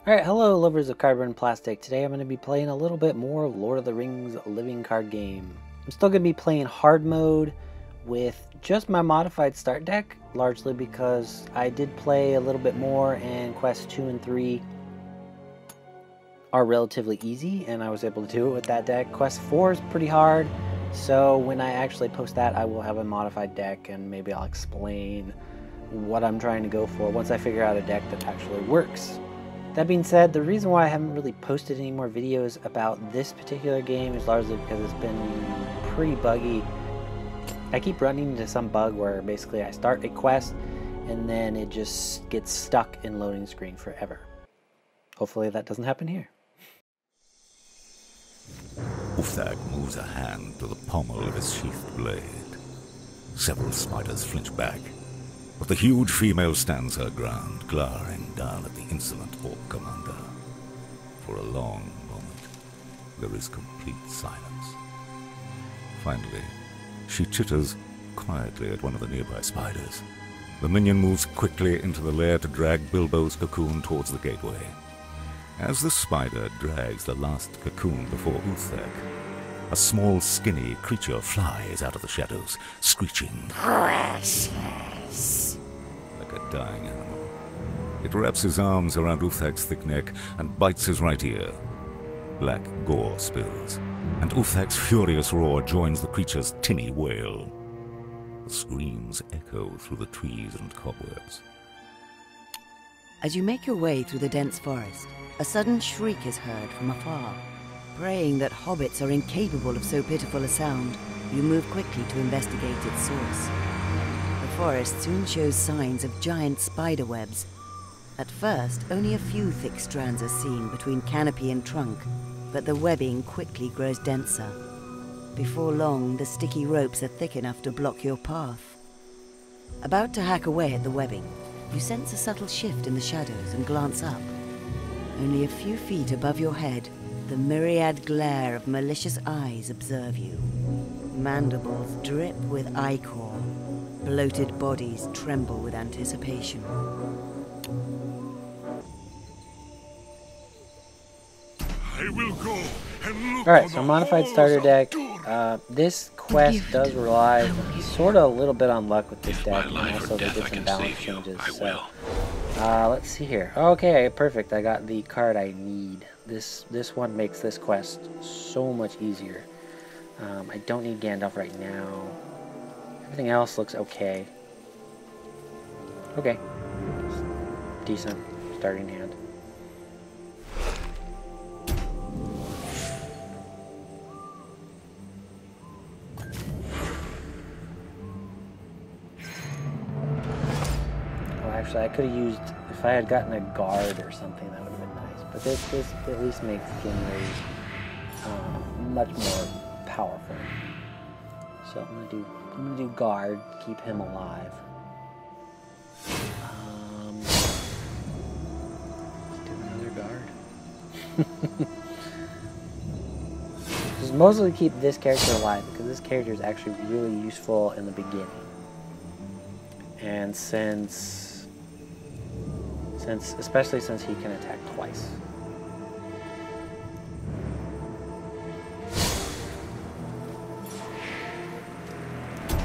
Alright, hello lovers of cardboard and plastic. Today I'm going to be playing a little bit more of Lord of the Rings living card game. I'm still going to be playing hard mode with just my modified start deck, largely because I did play a little bit more and quests 2 and 3 are relatively easy and I was able to do it with that deck. Quest 4 is pretty hard, so when I actually post that I will have a modified deck and maybe I'll explain what I'm trying to go for once I figure out a deck that actually works. That being said, the reason why I haven't really posted any more videos about this particular game is largely because it's been pretty buggy. I keep running into some bug where basically I start a quest and then it just gets stuck in loading screen forever. Hopefully that doesn't happen here. Uthag moves a hand to the pommel of his sheathed blade. Several spiders flinch back, but the huge female stands her ground, glowering down at the insolent orc commander. For a long moment, there is complete silence. Finally, she chitters quietly at one of the nearby spiders. The minion moves quickly into the lair to drag Bilbo's cocoon towards the gateway. As the spider drags the last cocoon before Uthag, a small, skinny creature flies out of the shadows, screeching, "Precious!" like a dying animal. It wraps his arms around Uthag's thick neck and bites his right ear. Black gore spills, and Uthag's furious roar joins the creature's tinny wail. The screams echo through the trees and cobwebs. As you make your way through the dense forest, a sudden shriek is heard from afar. Praying that hobbits are incapable of so pitiful a sound, you move quickly to investigate its source. The forest soon shows signs of giant spider webs. At first, only a few thick strands are seen between canopy and trunk, but the webbing quickly grows denser. Before long, the sticky ropes are thick enough to block your path. About to hack away at the webbing, you sense a subtle shift in the shadows and glance up. Only a few feet above your head, the myriad glare of malicious eyes observe you. Mandibles drip with ichor. Bloated bodies tremble with anticipation. I will go and look. Alright, so modified starter deck. This quest does rely sort of a little bit on luck with this deck, and also they did some balance changes. So, let's see here. Okay, perfect. I got the card I need. This one makes this quest so much easier. I don't need Gandalf right now. Everything else looks okay. Okay. Decent starting hand. Actually, I could have used, if I had gotten a guard or something, that would have been nice. But this at least makes Gimli much more powerful. So I'm gonna do guard, keep him alive. Let's do another guard. Just mostly keep this character alive because this character is actually really useful in the beginning. And especially since he can attack twice.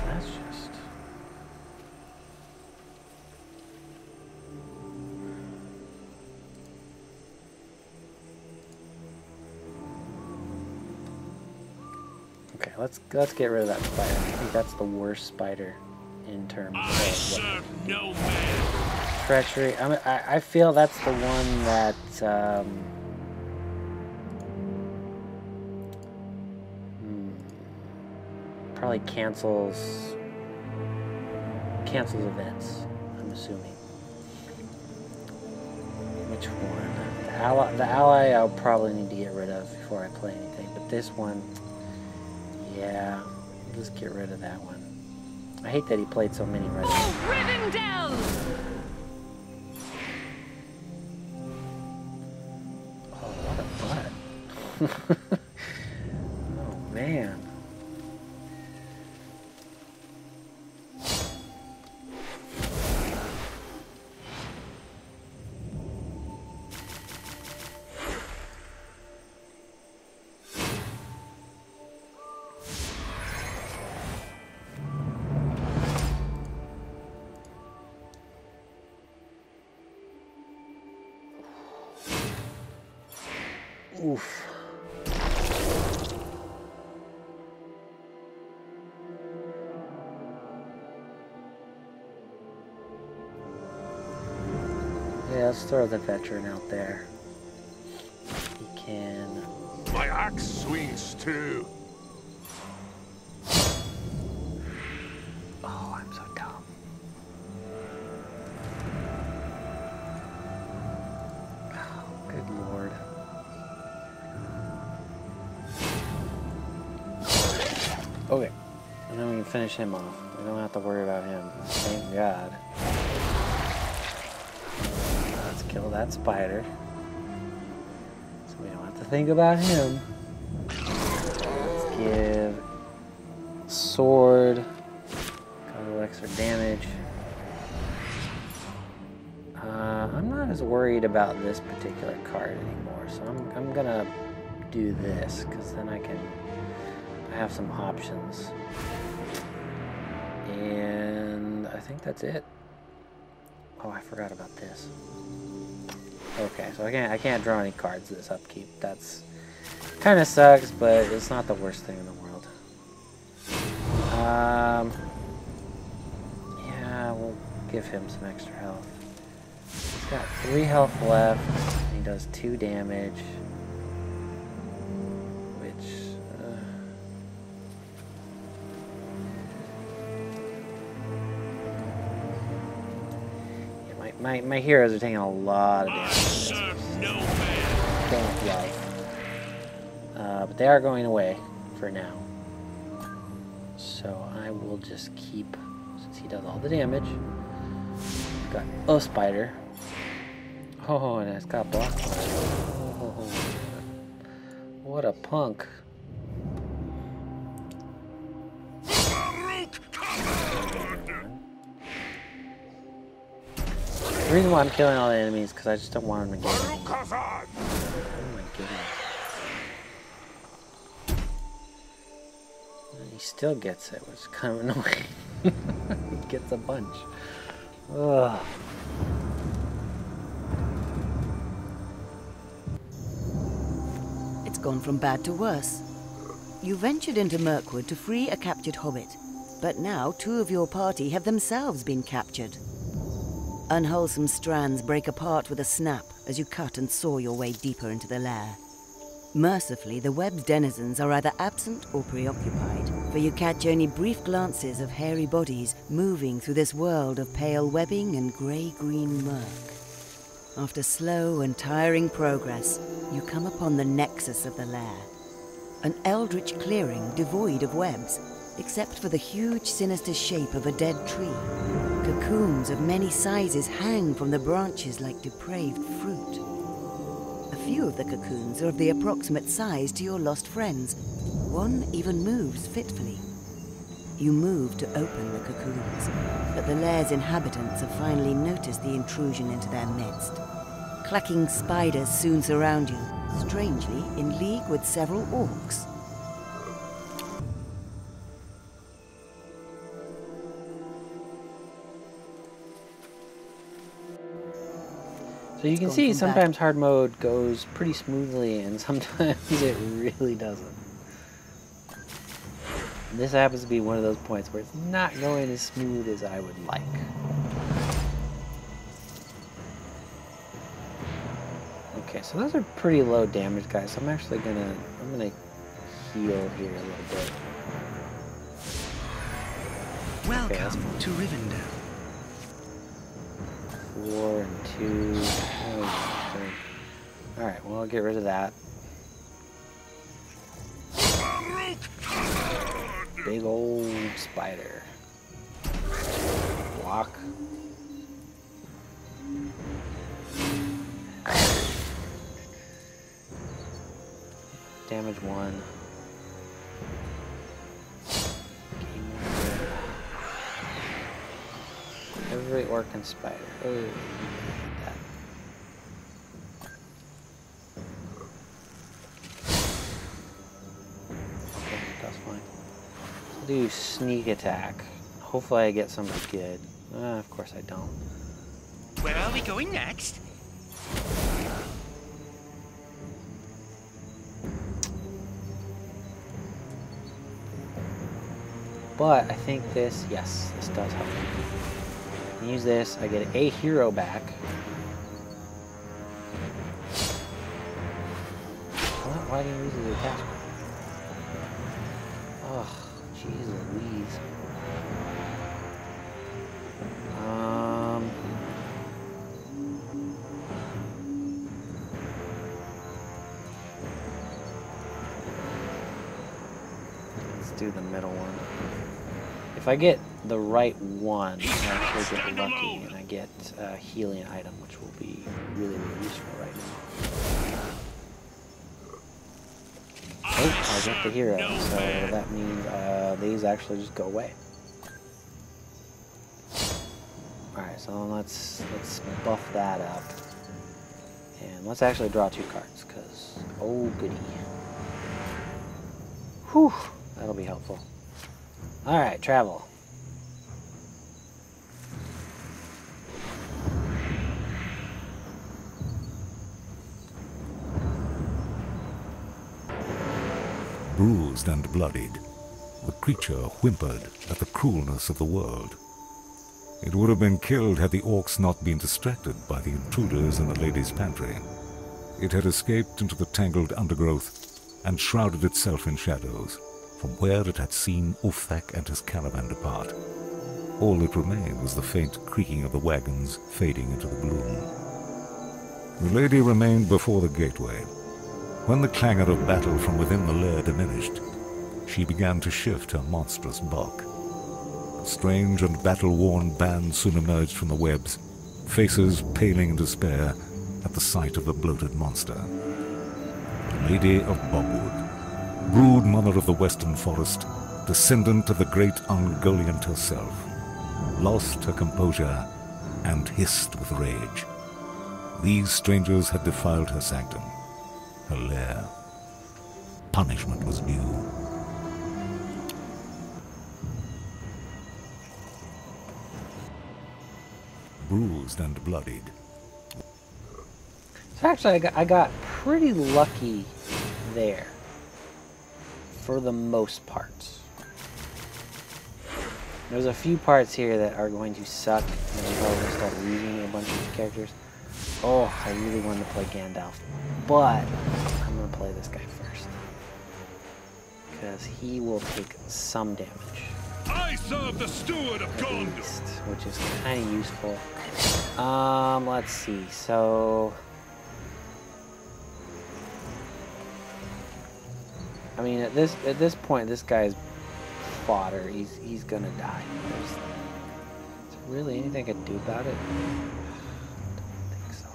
That's just... Okay, let's get rid of that spider. I think that's the worst spider in terms of what... No man. Treachery. I feel that's the one that probably cancels events. I'm assuming. Which one? The ally I'll probably need to get rid of before I play anything. But this one, yeah, let's get rid of that one. I hate that he played so many right now. Rivendell! Oh man. Oof. Yeah, let's throw the veteran out there. He can... My axe swings too. Oh, I'm so dumb. Oh, good lord. Okay. And then we can finish him off. We don't have to worry about him. Thank God. Let's kill that spider. So we don't have to think about him. Let's give sword a little extra damage. I'm not as worried about this particular card anymore, so I'm gonna do this because then I have some options. And I think that's it. Oh, I forgot about this. Okay, so I can't draw any cards this upkeep. That's kind of sucks, but it's not the worst thing in the world. Yeah, we'll give him some extra health. He's got 3 health left. He does 2 damage, which yeah, my heroes are taking a lot of damage. Don't love. But they are going away for now. So I will just keep, since he does all the damage. We've got a spider. Oh, and it's got block. Oh, what a punk. The reason why I'm killing all the enemies is because I just don't want them to get me. Oh my goodness. And he still gets it, which is kind of annoying. He gets a bunch. Ugh. It's gone from bad to worse. You ventured into Mirkwood to free a captured hobbit, but now 2 of your party have themselves been captured. Unwholesome strands break apart with a snap as you cut and saw your way deeper into the lair. Mercifully, the web's denizens are either absent or preoccupied, for you catch only brief glances of hairy bodies moving through this world of pale webbing and grey-green murk. After slow and tiring progress, you come upon the nexus of the lair. An eldritch clearing devoid of webs, except for the huge sinister shape of a dead tree. Cocoons of many sizes hang from the branches like depraved fruit. A few of the cocoons are of the approximate size to your lost friends. One even moves fitfully. You move to open the cocoons, but the lair's inhabitants have finally noticed the intrusion into their midst. Clacking spiders soon surround you, strangely in league with several orcs. So you can see sometimes hard mode goes pretty smoothly and sometimes it really doesn't. This happens to be one of those points where it's not going as smooth as I would like. Okay, so those are pretty low damage, guys. So I'm actually gonna heal here a little bit. Welcome to Rivendell. 4 and 2. Oh, 3. Alright, well, I'll get rid of that. Big old spider. Block. Damage 1. Every orc and spider. Oh, that. Okay, that's fine. I'll do sneak attack. Hopefully I get somebody good. Of course I don't. Where are we going next? But I think this, yes, this does help. Use this, I get a hero back. Why didn't you use the attachment? Oh, jeez Louise. Let's do the middle one. If I get the right one, I actually get lucky and I get a healing item, which will be really, really useful right now. Oh, I get the hero, so that means these actually just go away. Alright, so let's buff that up. And let's actually draw 2 cards, because, oh goody. Whew, that'll be helpful. Alright, travel. Bruised and bloodied, the creature whimpered at the cruelness of the world. It would have been killed had the orcs not been distracted by the intruders in the lady's pantry. It had escaped into the tangled undergrowth and shrouded itself in shadows from where it had seen Ufak and his caravan depart. All that remained was the faint creaking of the wagons fading into the gloom. The lady remained before the gateway. When the clangor of battle from within the lair diminished, she began to shift her monstrous bulk. A strange and battle-worn band soon emerged from the webs, faces paling in despair at the sight of the bloated monster. The Lady of Bogwood, brood mother of the western forest, descendant of the great Ungoliant herself, lost her composure and hissed with rage. These strangers had defiled her sanctum, her lair. Punishment was due. Bruised and bloodied. So actually, I got pretty lucky there, for the most parts. There's a few parts here that are going to suck, and I'm probably going to start losing a bunch of characters. Oh, I really wanted to play Gandalf, but I'm going to play this guy first, because he will take some damage. I serve the steward of Gondor, which is kind of useful. Let's see. So, I mean, at this point, this guy's fodder. He's gonna die. Is there really anything I could do about it? I don't think so.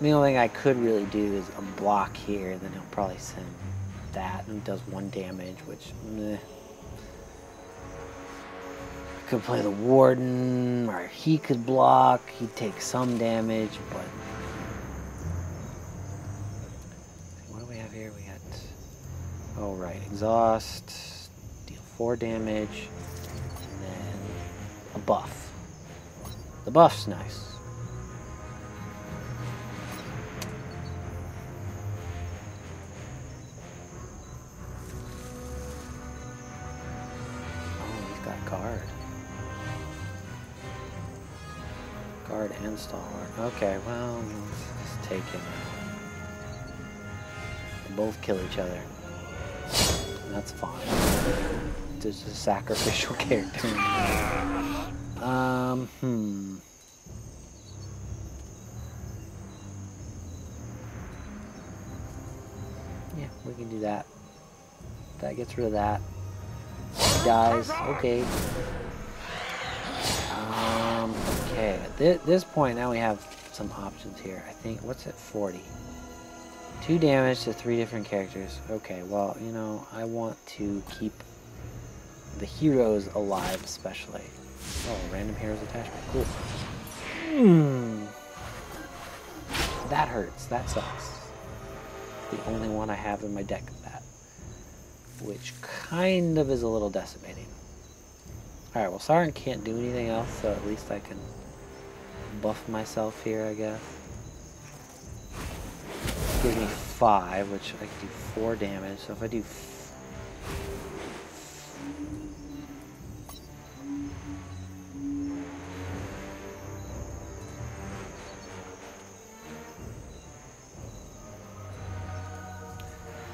The only thing I could really do is a block here, then he'll probably send that, and does 1 damage, which meh. I could play the Warden, or he could block. He'd take some damage, but what do we have here? We got, oh right, exhaust, deal 4 damage, and then a buff. The buff's nice. Guard and stalwart. Okay, well, let's take him out. They both kill each other. That's fine. There's a sacrificial character. Yeah, we can do that. That gets rid of that. He dies. Okay. Okay, at this point now we have some options here. I think, what's at 40? 2 damage to 3 different characters. Okay, well, you know, I want to keep the heroes alive especially. Oh, random heroes attachment. Cool. That hurts. That sucks. The only one I have in my deck of that. Which kind of is a little decimating. Alright, well, Sauron can't do anything else, so at least I can buff myself here, I guess. Gives me 5, which I can do 4 damage, so if I do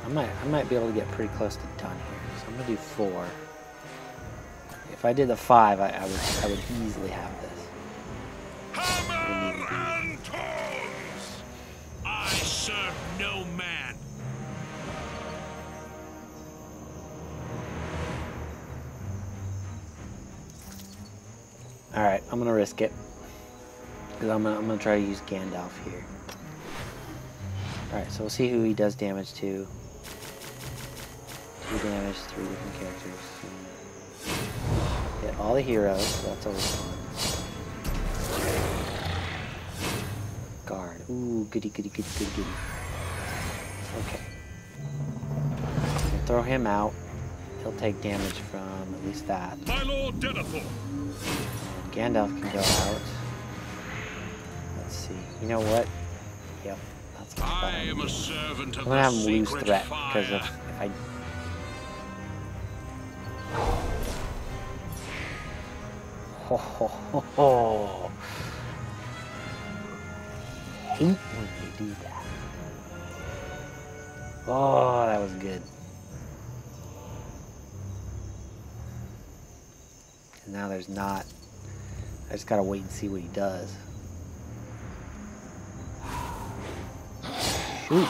I might be able to get pretty close to done here. So I'm gonna do 4. If I did the 5, I would easily have this. Hammer and tongs! I serve no man. All right, I'm gonna risk it because I'm gonna try to use Gandalf here. All right, so we'll see who he does damage to. 2 damage, 3 different characters. Hit all the heroes, so that's always fun. Guard. Ooh, goody, goody, goody, goody, goody. Okay. We'll throw him out. He'll take damage from at least that. My Lord Denethor. Gandalf can go out. Let's see. You know what? Yep. That's I am a servant of I'm gonna have the him lose sacred threat fire. because if I. Ho ho ho ho! Hate when you do that. Oh, that was good. And now there's not. I just gotta wait and see what he does. Shoot.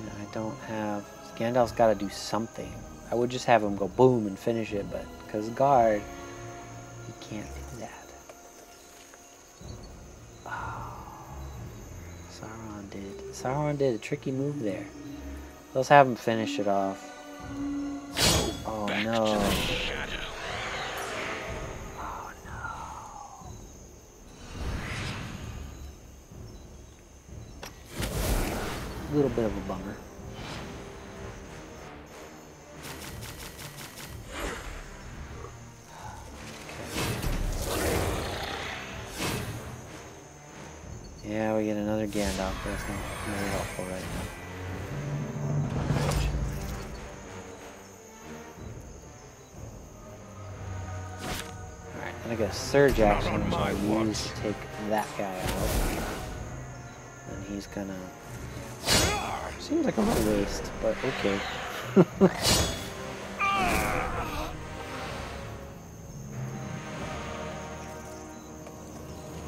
Yeah, I don't have... Gandalf's gotta do something. I would just have him go boom and finish it, but because guard, he can't do that. Oh. Sauron did a tricky move there. Let's have him finish it off. Oh no. Oh no. A little bit of a bummer. Yeah, we get another Gandalf, but it's not very helpful right now. Alright, then I got a surge action, which I'll use to take that guy out. And he's gonna... Seems like a real waste, but okay.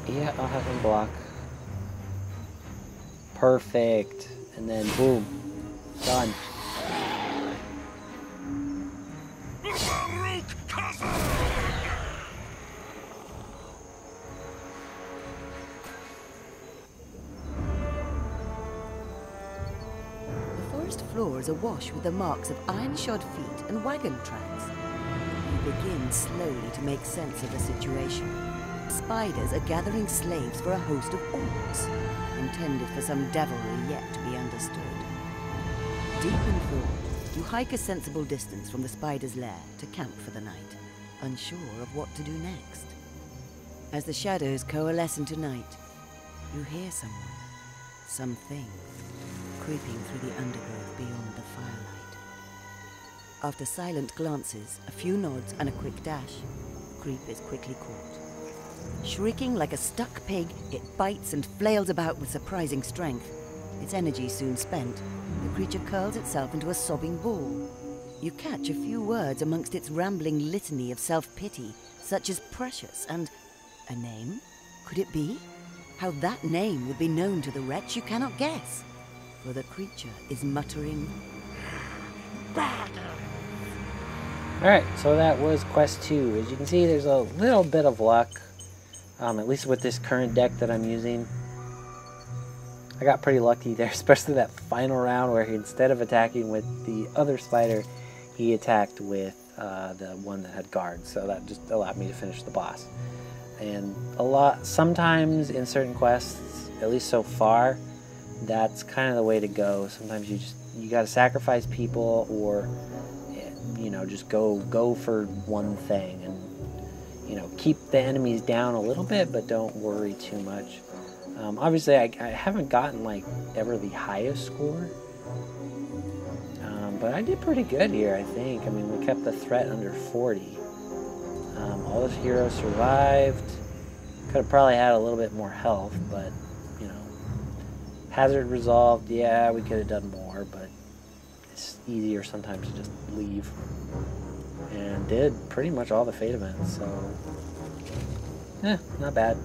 Yeah, I'll have him block. Perfect. And then boom. Done. The forest floor is awash with the marks of iron-shod feet and wagon tracks. You begin slowly to make sense of the situation. Spiders are gathering slaves for a host of orcs, intended for some devilry yet to be understood. Deep in thought, you hike a sensible distance from the spider's lair to camp for the night, unsure of what to do next. As the shadows coalesce into night, you hear someone, something, creeping through the undergrowth beyond the firelight. After silent glances, a few nods, and a quick dash, creep is quickly caught. Shrieking like a stuck pig, it bites and flails about with surprising strength. Its energy soon spent, the creature curls itself into a sobbing ball. You catch a few words amongst its rambling litany of self-pity, such as precious and... a name? Could it be? How that name would be known to the wretch you cannot guess, for the creature is muttering... Alright, so that was quest 2. As you can see, there's a little bit of luck. At least with this current deck that I'm using. I got pretty lucky there, especially that final round where he, instead of attacking with the other spider, he attacked with the one that had guard. So that just allowed me to finish the boss. And sometimes in certain quests, at least so far, that's kind of the way to go. Sometimes you gotta sacrifice people, or just go for one thing and keep the enemies down a little bit, but don't worry too much. Obviously, I haven't gotten like ever the highest score, but I did pretty good here, I think. I mean, we kept the threat under 40. All the heroes survived. Could have probably had a little bit more health, but, you know. Hazard resolved, yeah, we could have done more, but it's easier sometimes to just leave. And did pretty much all the fate events, so, not bad.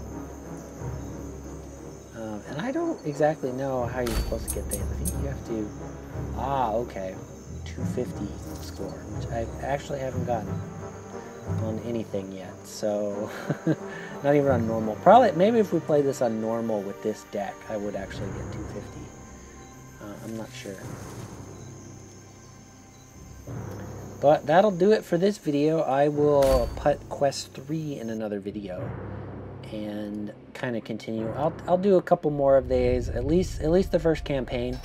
And I don't exactly know how you're supposed to get there. I think you have to, okay, 250 score, which I actually haven't gotten on anything yet, so not even on normal. Probably, maybe if we play this on normal with this deck, I would actually get 250. I'm not sure. But that'll do it for this video. I will put Quest 3 in another video and kind of continue. I'll do a couple more of these, at least the first campaign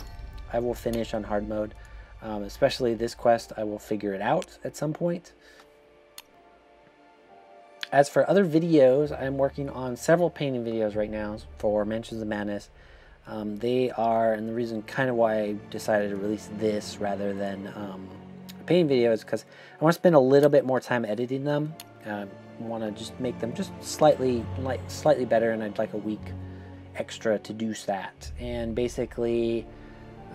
I will finish on hard mode. Especially this quest, I will figure it out at some point. As for other videos, I'm working on several painting videos right now for Mansions of Madness. They are, and the reason kind of why I decided to release this rather than a painting video is because I want to spend a little bit more time editing them. I want to just make them just slightly better, and I'd like a week extra to do that. And basically,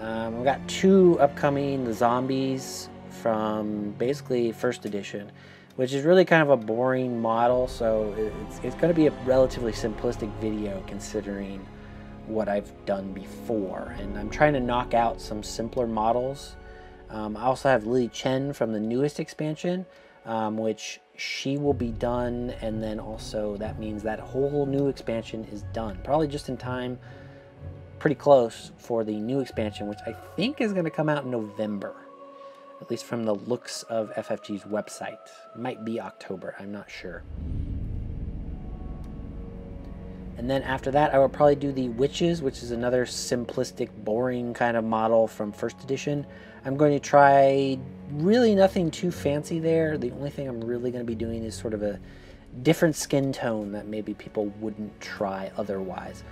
I've got 2 upcoming, the zombies from basically first edition, which is really kind of a boring model, so it's going to be a relatively simplistic video considering what I've done before. And I'm trying to knock out some simpler models. I also have Lily Chen from the newest expansion, which she will be done, and then also that means that whole new expansion is done. Probably just in time, pretty close for the new expansion, which I think is going to come out in November. At least from the looks of FFG's website. Might be October, I'm not sure. And then after that, I will probably do the Witches, which is another simplistic, boring kind of model from first edition. I'm going to try really nothing too fancy there. The only thing I'm really going to be doing is sort of a different skin tone that maybe people wouldn't try otherwise.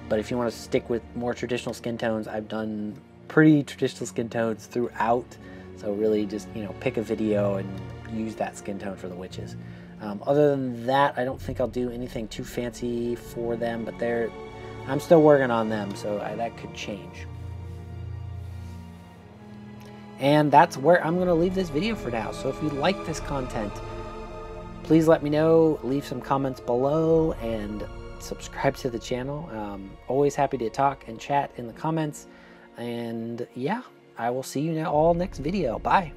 But if you want to stick with more traditional skin tones, I've done pretty traditional skin tones throughout, so really just, you know, pick a video and use that skin tone for the Witches. Other than that, I don't think I'll do anything too fancy for them, but I'm still working on them, so that could change. And that's where I'm going to leave this video for now. So if you like this content, please let me know, leave some comments below, and subscribe to the channel. Always happy to talk and chat in the comments. And yeah, I will see you all next video. Bye.